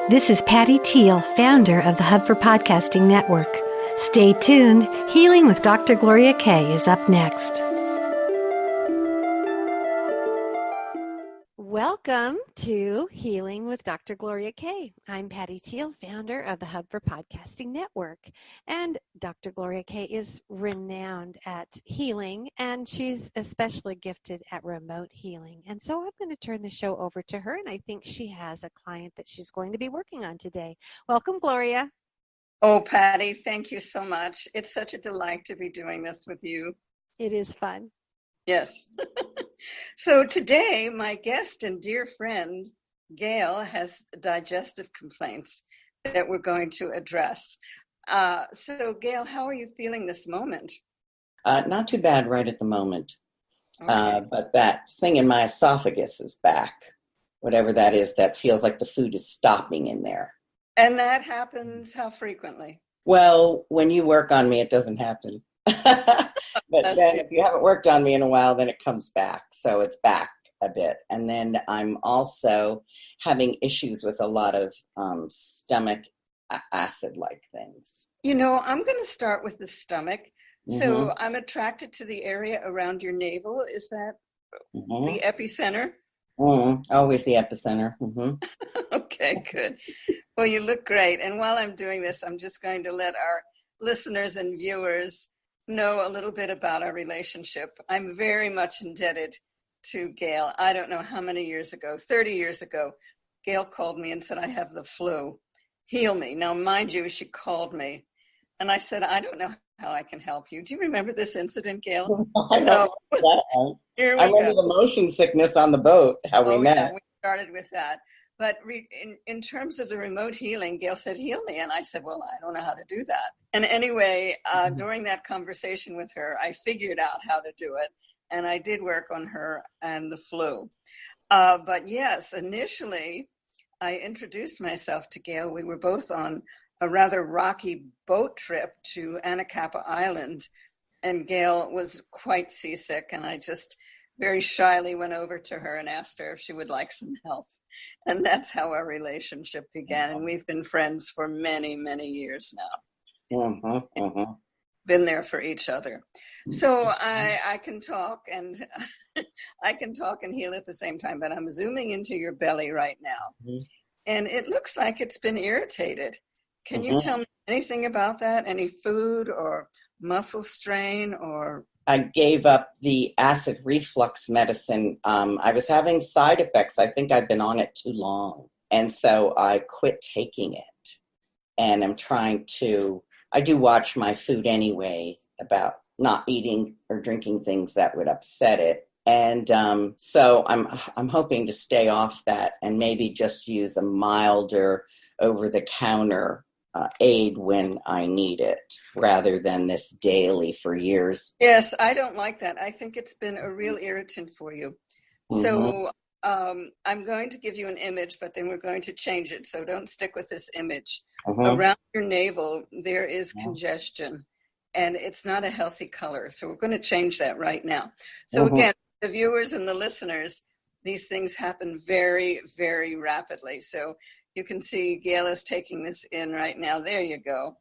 This is Patty Teal, founder of the Hub for Podcasting Network. Stay tuned. Healing with Dr. Gloria Kaye is up next. Welcome to Healing with Dr. Gloria Kaye. I'm Patty Teal, founder of the Hub for Podcasting Network. And Dr. Gloria Kaye is renowned at healing, and she's especially gifted at remote healing. And so I'm going to turn the show over to her, and I think she has a client that she's going to be working on today. Welcome, Gloria. Oh, Patty, thank you so much. It's such a delight to be doing this with you. It is fun. Yes. So today, my guest and dear friend, Gail, has digestive complaints that we're going to address. So, Gail, how are you feeling this moment? Not too bad right at the moment. Okay. But that thing in my esophagus is back. Whatever that is, that feels like the food is stopping in there. And that happens how frequently? Well, when you work on me, it doesn't happen. But then if you haven't worked on me in a while, then it comes back. So it's back a bit. And then I'm also having issues with a lot of stomach acid-like things. You know, I'm going to start with the stomach. Mm-hmm. So I'm attracted to the area around your navel. Is that the epicenter? Always the epicenter. Mm-hmm. Okay, good. Well, you look great. And while I'm doing this, I'm just going to let our listeners and viewers know a little bit about our relationship. I'm very much indebted to Gail. I don't know how many years ago, 30 years ago, Gail called me and said, I have the flu. Heal me. Now, mind you, she called me. And I said, I don't know how I can help you. Do you remember this incident, Gail? I know. Here we I remember go. the motion sickness on the boat, how we met. Yeah, we started with that. But in terms of the remote healing, Gail said, heal me. And I said, well, I don't know how to do that. And anyway, during that conversation with her, I figured out how to do it. And I did work on her and the flu. But yes, initially, I introduced myself to Gail. We were both on a rather rocky boat trip to Anacapa Island. And Gail was quite seasick. And I just very shyly went over to her and asked her if she would like some help. And that's how our relationship began. And we've been friends for many, many years now. Been there for each other. So I can talk and I can talk and heal at the same time, but I'm zooming into your belly right now. And it looks like it's been irritated. Can you tell me anything about that? Any food or muscle strain or... I gave up the acid reflux medicine. I was having side effects. I think I've been on it too long. And so I quit taking it. And I'm trying to, I do watch my food anyway about not eating or drinking things that would upset it. And so I'm hoping to stay off that and maybe just use a milder over-the-counter aid when I need it, rather than this daily for years. Yes, I don't like that. I think it's been a real irritant for you. So I'm going to give you an image, but then we're going to change it. So don't stick with this image. Around your navel, there is congestion, and it's not a healthy color. So we're going to change that right now. So again, the viewers and the listeners, these things happen very, very rapidly. So you can see Gail is taking this in right now. There you go.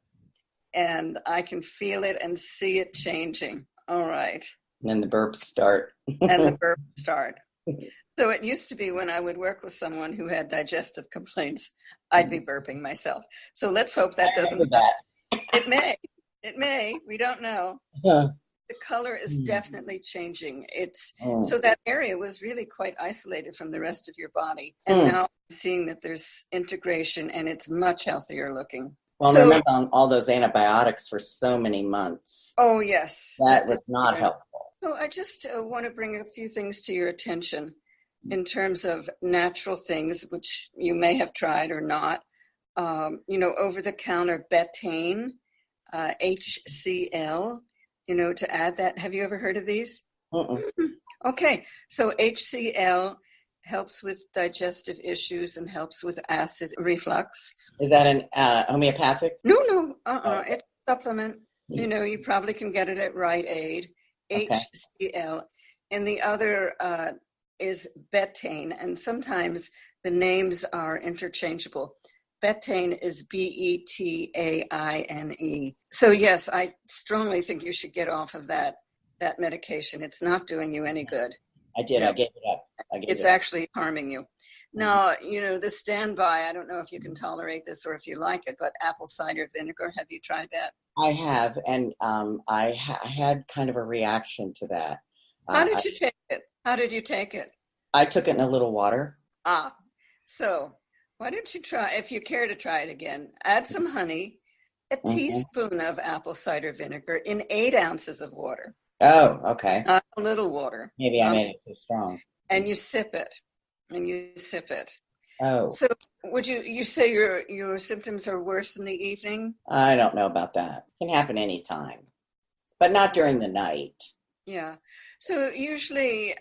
And I can feel it and see it changing. All right. And then the burps start. And the burps start. So it used to be when I would work with someone who had digestive complaints, I'd be burping myself. So let's hope that doesn't happen. It may. We don't know. The color is definitely changing. So that area was really quite isolated from the rest of your body. And now I'm seeing that there's integration and it's much healthier looking. Well, I remember on all those antibiotics for so many months. Oh, yes. That was not helpful. So I just want to bring a few things to your attention in terms of natural things, which you may have tried or not. Over-the-counter betaine, HCl. To add that. Have you ever heard of these? Okay. So HCl helps with digestive issues and helps with acid reflux. Is that an homeopathic? No. It's a supplement. You probably can get it at Rite Aid. HCl. And the other is betaine. And sometimes the names are interchangeable. Betaine is Betaine. So yes, I strongly think you should get off of that medication. It's not doing you any good. I did. I gave it up. It's actually harming you. Now, the standby, I don't know if you can tolerate this or if you like it, but apple cider vinegar, have you tried that? I have, and I had kind of a reaction to that. How did you take it? How did you take it? I took it in a little water. So why don't you try, if you care to try it again, add some honey, a teaspoon of apple cider vinegar in 8 ounces of water. Oh, okay. Not a little water. Maybe I made it too strong. And you sip it. Oh. So would you say your symptoms are worse in the evening? I don't know about that. It can happen anytime, but not during the night. Yeah. So usually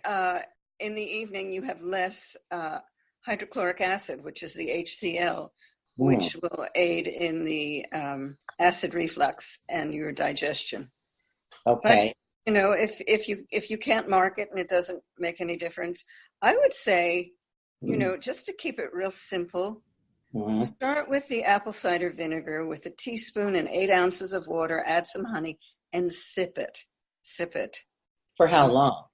in the evening you have less hydrochloric acid, which is the HCl, which will aid in the acid reflux and your digestion. Okay. But, if you can't mark it and it doesn't make any difference, I would say, just to keep it real simple, start with the apple cider vinegar with a teaspoon and 8 ounces of water, add some honey, and sip it. Sip it. For how long?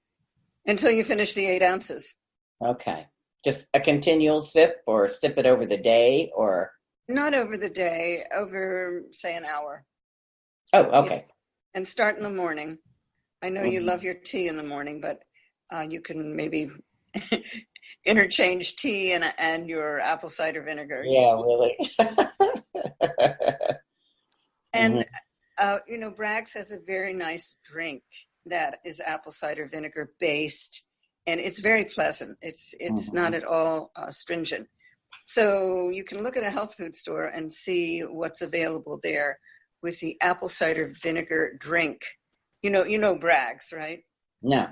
Until you finish the 8 ounces. Okay. Just a continual sip, or sip it over the day, or? Not over the day, over, say, an hour. Oh, okay. And start in the morning. I know you love your tea in the morning, but you can maybe interchange tea and your apple cider vinegar. Yeah, really. And, Bragg's has a very nice drink that is apple cider vinegar based, and it's very pleasant. It's not at all stringent. So you can look at a health food store and see what's available there with the apple cider vinegar drink. You know Bragg's, right? No.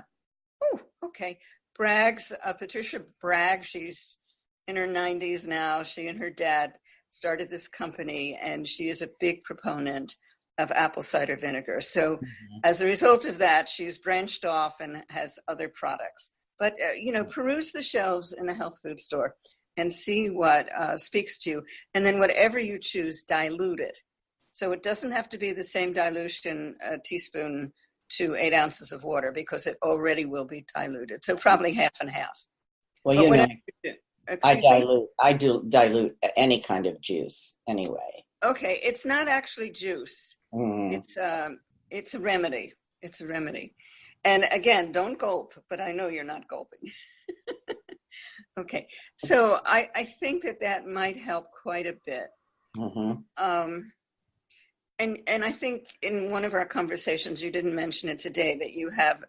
Oh, okay. Bragg's, Patricia Bragg, she's in her 90s now. She and her dad started this company, and she is a big proponent of apple cider vinegar. So as a result of that, she's branched off and has other products. But, peruse the shelves in a health food store and see what speaks to you. And then whatever you choose, dilute it. So it doesn't have to be the same dilution, a teaspoon to 8 ounces of water, because it already will be diluted. So probably half and half. Well, I do dilute any kind of juice anyway. Okay, it's not actually juice. It's a remedy. It's a remedy. And again, don't gulp, but I know you're not gulping. Okay, so I think that might help quite a bit. And I think in one of our conversations, you didn't mention it today, that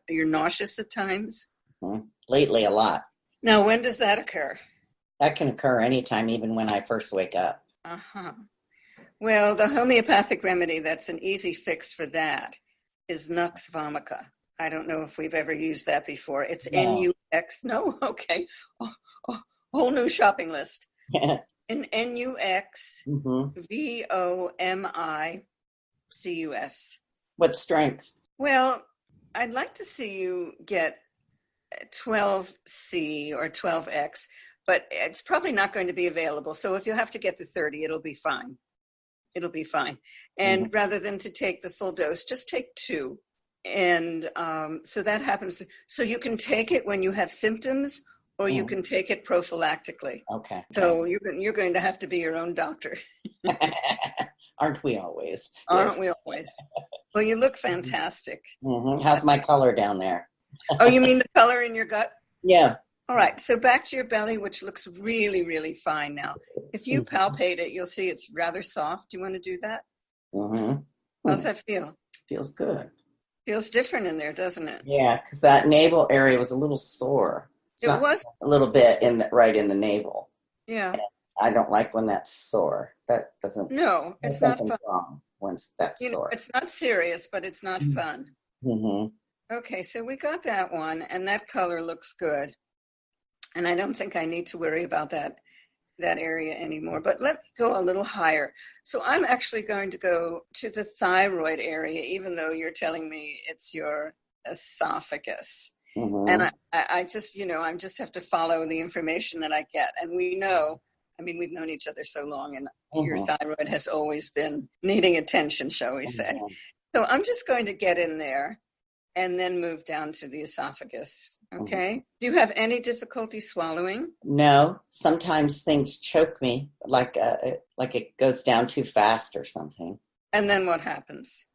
you're nauseous at times. Lately, a lot. Now, when does that occur? That can occur anytime, even when I first wake up. Well, the homeopathic remedy that's an easy fix for that is Nux vomica. I don't know if we've ever used that before. It's N-U-X. No? Okay. Whole new shopping list. N-U-X-V-O-M-I-C-U-S. What strength? Well, I'd like to see you get 12C or 12X, but it's probably not going to be available. So if you have to get the 30, it'll be fine. And rather than to take the full dose, just take 2. And so that happens. So you can take it when you have symptoms, or you can take it prophylactically. Okay. So you're going to have to be your own doctor. Aren't we always? Aren't we always? Well, you look fantastic. How's my color down there? Oh, you mean the color in your gut? Yeah. All right. So back to your belly, which looks really, really fine now. If you palpate it, you'll see it's rather soft. Do you want to do that? How's that feel? Feels good. Feels different in there, doesn't it? Yeah, because that navel area was a little sore. It was a little bit right in the navel. Yeah. And I don't like when that's sore. That doesn't. No, it's not fun. Wrong when that's sore. It's not serious, but it's not fun. Okay, so we got that one, and that color looks good. And I don't think I need to worry about that area anymore. But let's go a little higher. So I'm actually going to go to the thyroid area, even though you're telling me it's your esophagus. And I just, I just have to follow the information that I get. And we know I mean, we've known each other so long, and your Mhm. thyroid has always been needing attention, shall we say. Mhm. So I'm just going to get in there and then move down to the esophagus. Mhm. Okay. Do you have any difficulty swallowing? No, sometimes things choke me, like it goes down too fast or something. And then what happens?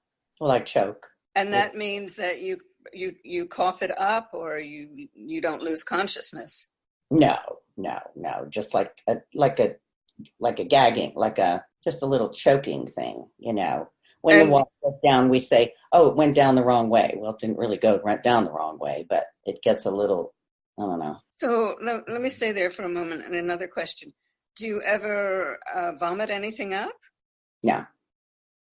Well, I choke. And that means that you cough it up, or you don't lose consciousness. No, no. Just like a gagging, just a little choking thing, you know. When the And water goes down, we say, "Oh, it went down the wrong way." Well, it didn't really go right down the wrong way, but it gets a little, I don't know. so let me stay there for a moment. And another question: do you ever vomit anything up? No.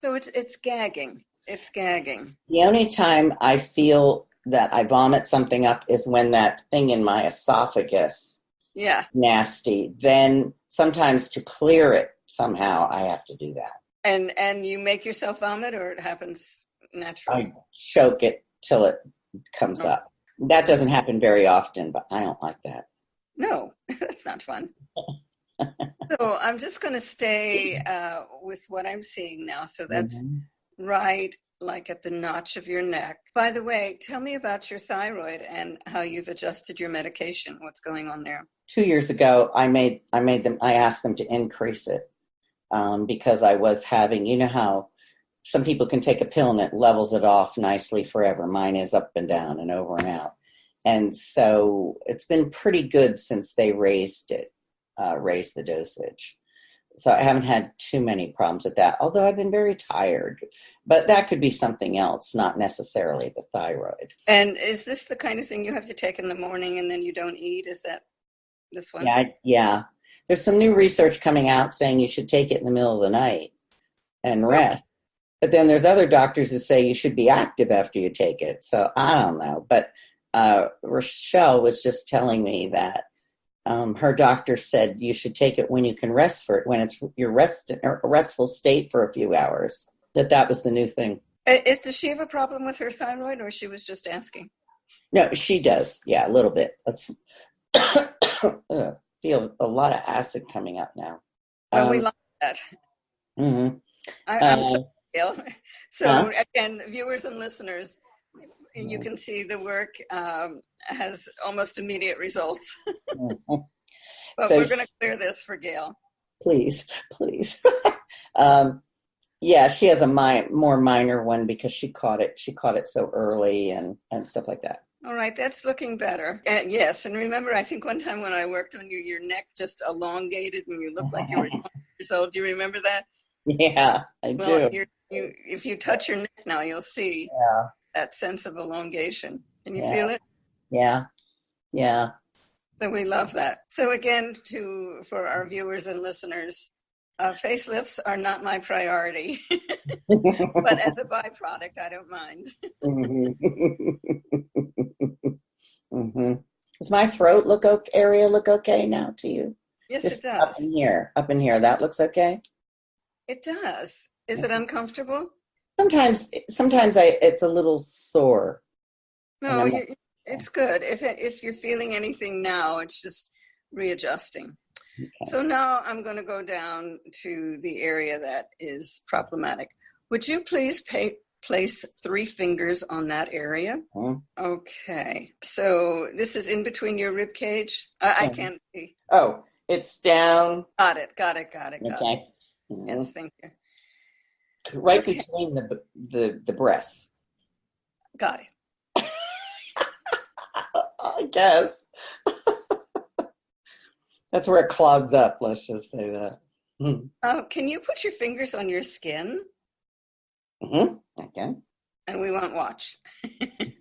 So it's gagging. It's gagging. The only time I feel that I vomit something up is when that thing in my esophagus Yeah. nasty. Then sometimes to clear it somehow, I have to do that. And you make yourself vomit, or it happens naturally? I choke it till it comes Oh, up. That doesn't happen very often, but I don't like that. no, that's not fun. So I'm just going to stay with what I'm seeing now. So that's Mhm. right, like at the notch of your neck. By the way, tell me about your thyroid and how you've adjusted your medication. What's going on there? 2 years ago, I asked them to increase it because I was having, you know how some people can take a pill and it levels it off nicely forever. Mine is up and down and over and out. And so it's been pretty good since they raised the dosage. So I haven't had too many problems with that, although I've been very tired. But that could be something else, not necessarily the thyroid. And is this the kind of thing you have to take in the morning and then you don't eat? Is that this one? Yeah. There's some new research coming out saying you should take it in the middle of the night and rest. But then there's other doctors who say you should be active after you take it. So I don't know. But Rochelle was just telling me that her doctor said you should take it when you can rest for it, when it's your restful state for a few hours. That was the new thing. Does she have a problem with her thyroid, or she was just asking? No, she does. Yeah, a little bit. Feel a lot of acid coming up now. Well, we like that. Mm-hmm. I'm sorry, Gail. So Huh? again, viewers and listeners, you can see the work has almost immediate results. Mhm. But So we're going to clear this for Gail. please. Yeah, she has a more minor one because she caught it so early and stuff like that. All right, that's looking better. And yes, and remember, I think one time when I worked on you, your neck just elongated and you looked like you were 20 years old. Do you remember that? Yeah, I Well, do. if you touch your neck now, you'll see Yeah, that sense of elongation. Can you yeah, feel it? yeah. So we love that. So again, for our viewers and listeners, facelifts are not my priority, but as a byproduct, I don't mind. Mm-hmm. Does my throat area look okay now to you? Yes, Just it does. up in here, that looks okay. It does. Is it uncomfortable? Sometimes it's a little sore. And No, it's good. If you're feeling anything now, it's just readjusting. okay. So now I'm going to go down to the area that is problematic. Would you please place 3 fingers on that area? Mhm. Okay. So this is in between your rib cage. I Mhm. can't see. Oh, it's down. Got it. Okay. Mhm. Yes, thank you. Right Okay, between the breasts. got it. I guess. That's where it clogs up, let's just say that. Can you put your fingers on your skin? Mm-hmm. Okay. And we won't watch,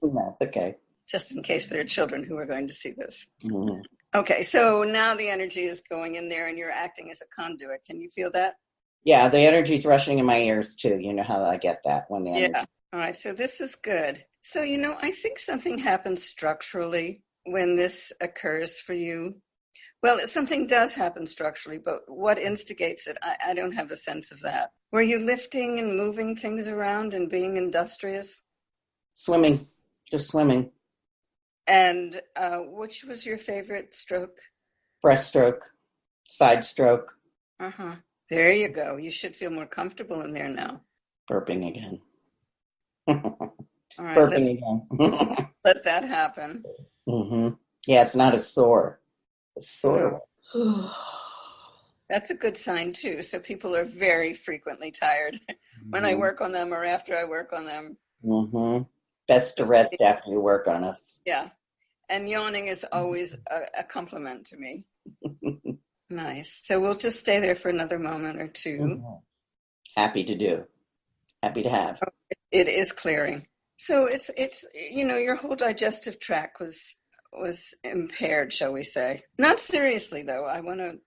That's okay. just in case there are children who are going to see this. Mm-hmm. Okay, so now the energy is going in there and you're acting as a conduit. Can you feel that? Yeah, the energy's rushing in my ears too. You know how I get that when the energy. Yeah. All right, so this is good. So, I think something happens structurally when this occurs for you. Well, something does happen structurally, but what instigates it? I don't have a sense of that. Were you lifting and moving things around and being industrious? Swimming, just swimming. And which was your favorite stroke? Breaststroke. Side stroke. There you go. You should feel more comfortable in there now. Burping again. All right, Burping again. let that happen. Yeah, it's not as sore. It's sore. That's a good sign too. So people are very frequently tired when I work on them or after I work on them. Best to rest after you work on us. Yeah. And yawning is always a compliment to me. Nice. So we'll just stay there for another moment or two. Happy to do. Happy to have. It is clearing. So it's your whole digestive tract was impaired, shall we say. Not seriously, though. I want to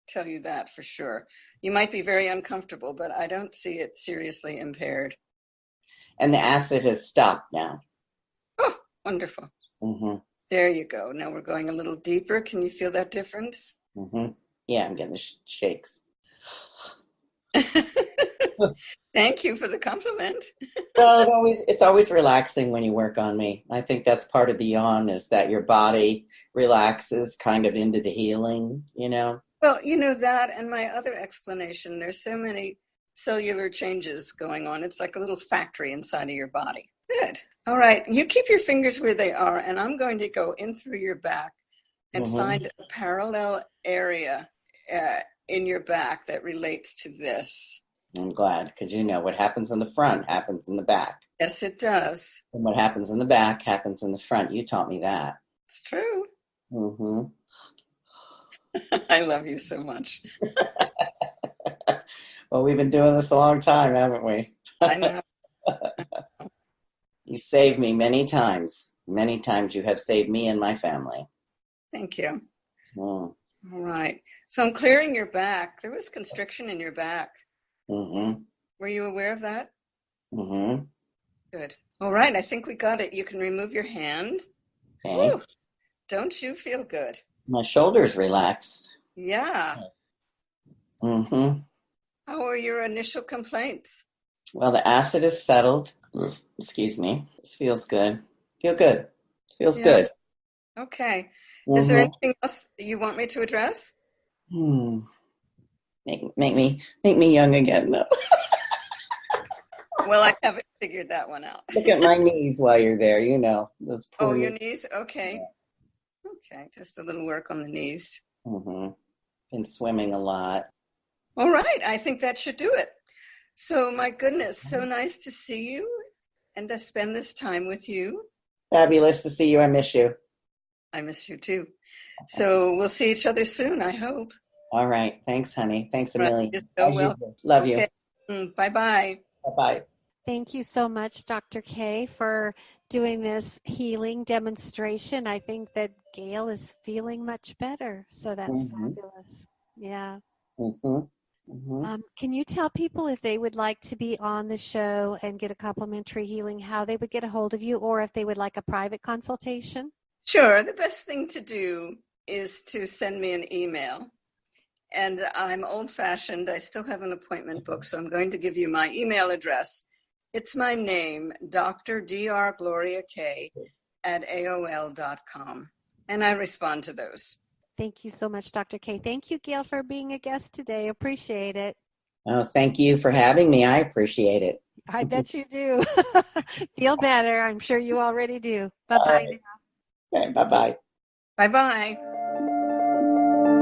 tell you that for sure. You might be very uncomfortable, but I don't see it seriously impaired. And the acid has stopped now. Oh, wonderful. There you go. Now we're going a little deeper. Can you feel that difference? Yeah, I'm getting the shakes. Thank you for the compliment. Well, it's always relaxing when you work on me. I think that's part of the yawn, is that your body relaxes kind of into the healing, Well, that and my other explanation, there's so many cellular changes going on. It's like a little factory inside of your body. Good. All right. You keep your fingers where they are, and I'm going to go in through your back and find a parallel area in your back that relates to this. I'm glad, because what happens in the front happens in the back. Yes, it does. And what happens in the back happens in the front. You taught me that. It's true. I love you so much. Well, we've been doing this a long time, haven't we? I know. You saved me many times. Many times you have saved me and my family. Thank you. All right. So I'm clearing your back. There was constriction in your back. Were you aware of that? Good. All right. I think we got it. You can remove your hand. Okay. Don't you feel good? My shoulder's relaxed. Yeah. How are your initial complaints? Well, the acid is settled. Excuse me. This feels good. Feel good. It feels good. Okay. Is there anything else you want me to address? Make me young again, though. Well, I haven't figured that one out. Look at my knees while you're there. Those poor your knees. Okay. Yeah. Okay. Just a little work on the knees. Been swimming a lot. All right. I think that should do it. So, my goodness, so nice to see you and to spend this time with you. Fabulous to see you. I miss you. I miss you too. So we'll see each other soon, I hope. All right. Thanks, honey. Thanks a million. You're so well. Love you. Bye-bye. Bye-bye. Thank you so much, Dr. Kaye, for doing this healing demonstration. I think that Gail is feeling much better. So that's fabulous. Yeah. Can you tell people if they would like to be on the show and get a complimentary healing, how they would get a hold of you, or if they would like a private consultation? Sure. The best thing to do is to send me an email. And I'm old-fashioned. I still have an appointment book, so I'm going to give you my email address. It's my name, Dr. Gloria Kaye at AOL.com. And I respond to those. Thank you so much, Dr. Kaye. Thank you, Gail, for being a guest today. Appreciate it. Oh, thank you for having me. I appreciate it. I bet you do. Feel better. I'm sure you already do. Bye-bye now. Okay, bye-bye. Bye-bye.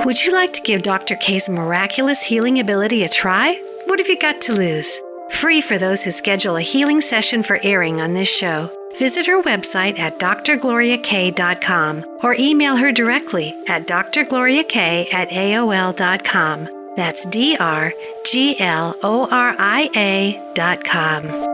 Would you like to give Dr. Kaye's miraculous healing ability a try? What have you got to lose? Free for those who schedule a healing session for airing on this show. Visit her website at drgloriakaye.com or email her directly at drgloriakaye@aol.com. That's drgloriA.com.